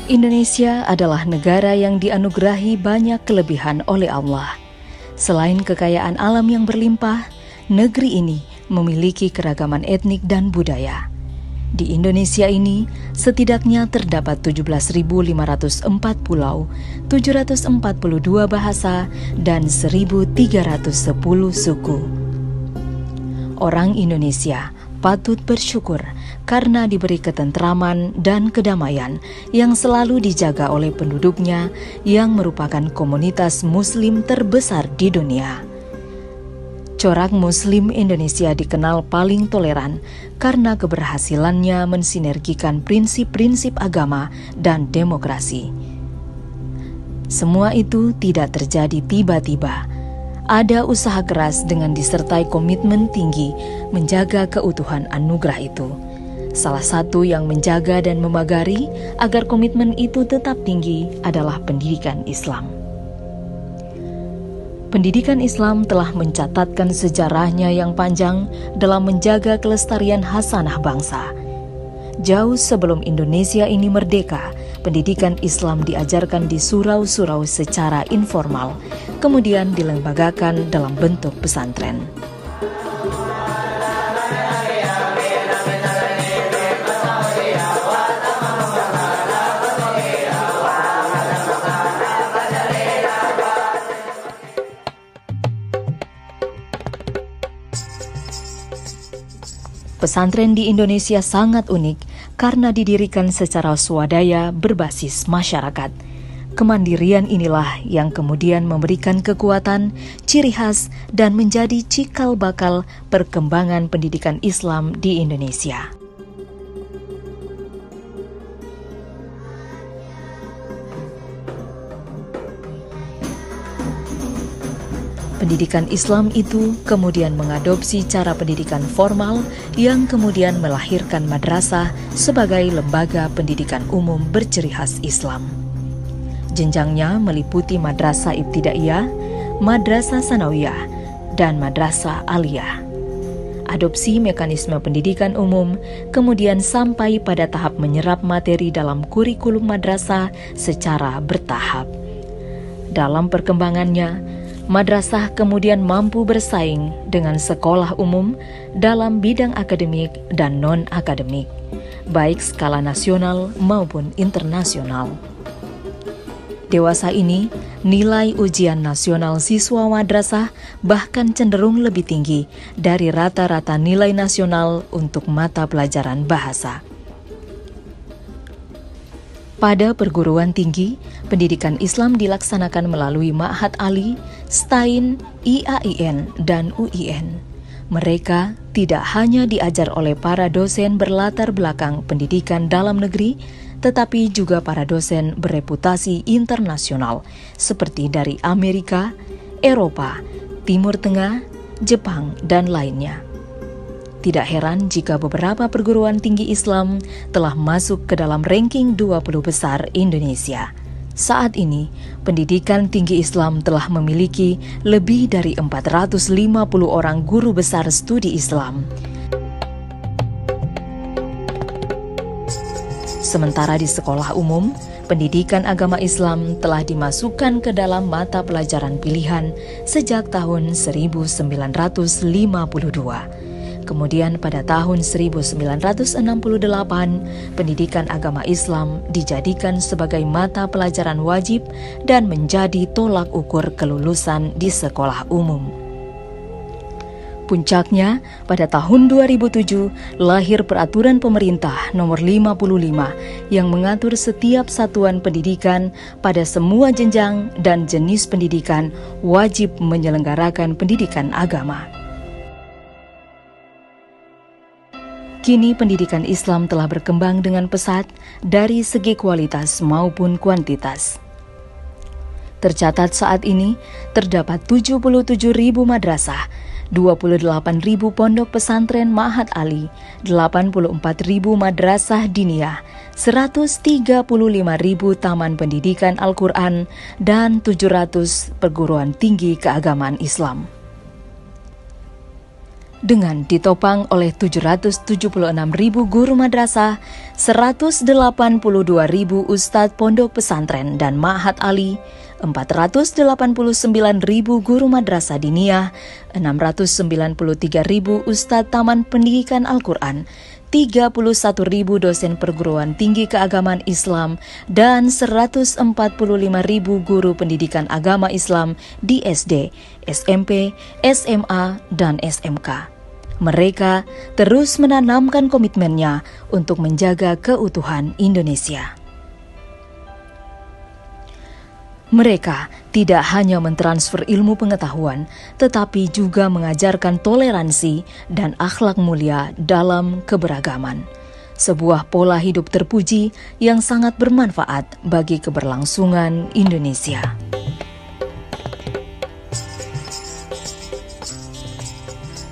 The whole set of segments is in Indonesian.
Indonesia adalah negara yang dianugerahi banyak kelebihan oleh Allah. Selain kekayaan alam yang berlimpah, negeri ini memiliki keragaman etnik dan budaya. Di Indonesia ini, setidaknya terdapat 17.504 pulau, 742 bahasa, dan 1.310 suku. Orang Indonesia patut bersyukur karena diberi ketentraman dan kedamaian yang selalu dijaga oleh penduduknya yang merupakan komunitas Muslim terbesar di dunia. Corak Muslim Indonesia dikenal paling toleran karena keberhasilannya mensinergikan prinsip-prinsip agama dan demokrasi. Semua itu tidak terjadi tiba-tiba. Ada usaha keras dengan disertai komitmen tinggi menjaga keutuhan anugerah itu. Salah satu yang menjaga dan memagari agar komitmen itu tetap tinggi adalah pendidikan Islam. Pendidikan Islam telah mencatatkan sejarahnya yang panjang dalam menjaga kelestarian hasanah bangsa. Jauh sebelum Indonesia ini merdeka, pendidikan Islam diajarkan di surau-surau secara informal, kemudian dilembagakan dalam bentuk pesantren. Pesantren di Indonesia sangat unik karena didirikan secara swadaya berbasis masyarakat. Kemandirian inilah yang kemudian memberikan kekuatan, ciri khas, dan menjadi cikal bakal perkembangan pendidikan Islam di Indonesia. Pendidikan Islam itu kemudian mengadopsi cara pendidikan formal yang kemudian melahirkan madrasah sebagai lembaga pendidikan umum berciri khas Islam. Jenjangnya meliputi madrasah ibtidaiyah, madrasah sanawiyah, dan madrasah aliyah. Adopsi mekanisme pendidikan umum kemudian sampai pada tahap menyerap materi dalam kurikulum madrasah secara bertahap. Dalam perkembangannya, madrasah kemudian mampu bersaing dengan sekolah umum dalam bidang akademik dan non-akademik, baik skala nasional maupun internasional. Dewasa ini, nilai ujian nasional siswa madrasah bahkan cenderung lebih tinggi dari rata-rata nilai nasional untuk mata pelajaran bahasa. Pada perguruan tinggi, pendidikan Islam dilaksanakan melalui Ma'had Ali, STAIN, IAIN, dan UIN. Mereka tidak hanya diajar oleh para dosen berlatar belakang pendidikan dalam negeri, tetapi juga para dosen bereputasi internasional seperti dari Amerika, Eropa, Timur Tengah, Jepang, dan lainnya. Tidak heran jika beberapa perguruan tinggi Islam telah masuk ke dalam ranking 20 besar Indonesia. Saat ini, pendidikan tinggi Islam telah memiliki lebih dari 450 orang guru besar studi Islam. Sementara di sekolah umum, pendidikan agama Islam telah dimasukkan ke dalam mata pelajaran pilihan sejak tahun 1952. Kemudian pada tahun 1968, pendidikan agama Islam dijadikan sebagai mata pelajaran wajib dan menjadi tolak ukur kelulusan di sekolah umum. Puncaknya, pada tahun 2007 lahir peraturan pemerintah nomor 55 yang mengatur setiap satuan pendidikan pada semua jenjang dan jenis pendidikan wajib menyelenggarakan pendidikan agama. Kini pendidikan Islam telah berkembang dengan pesat dari segi kualitas maupun kuantitas. Tercatat saat ini terdapat 77.000 madrasah, 28.000 pondok pesantren Ma'had Ali, 84.000 madrasah diniyah, 135.000 taman pendidikan Al-Quran, dan 700 perguruan tinggi keagamaan Islam. dengan ditopang oleh 776.000 guru madrasah, 182.000 ustadz pondok pesantren dan ma'had ali, 489.000 guru madrasah diniyah, 693.000 ustadz taman pendidikan Al-Quran, 31.000 dosen perguruan tinggi keagamaan Islam, dan 145.000 guru pendidikan agama Islam di SD, SMP, SMA, dan SMK. Mereka terus menanamkan komitmennya untuk menjaga keutuhan Indonesia. Mereka tidak hanya mentransfer ilmu pengetahuan, tetapi juga mengajarkan toleransi dan akhlak mulia dalam keberagaman. Sebuah pola hidup terpuji yang sangat bermanfaat bagi keberlangsungan Indonesia.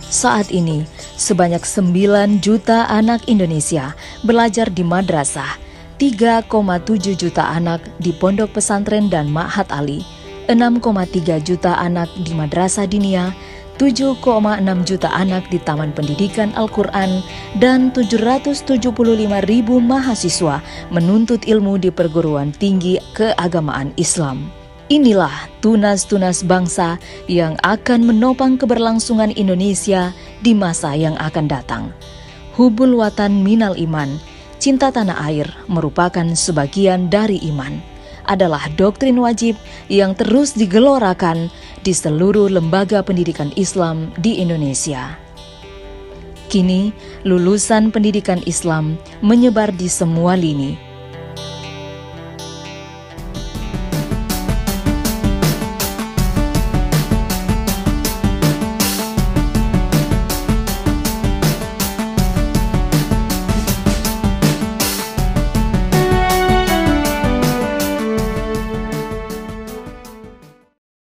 Saat ini, sebanyak 9 juta anak Indonesia belajar di madrasah, 3,7 juta anak di pondok pesantren dan ma'had ali, 6,3 juta anak di madrasah diniyah, 7,6 juta anak di taman pendidikan Al-Quran, dan 775.000 mahasiswa menuntut ilmu di perguruan tinggi keagamaan Islam. Inilah tunas-tunas bangsa yang akan menopang keberlangsungan Indonesia di masa yang akan datang. Hubul watan minal iman, cinta tanah air merupakan sebagian dari iman, adalah doktrin wajib yang terus digelorakan di seluruh lembaga pendidikan Islam di Indonesia. Kini, lulusan pendidikan Islam menyebar di semua lini,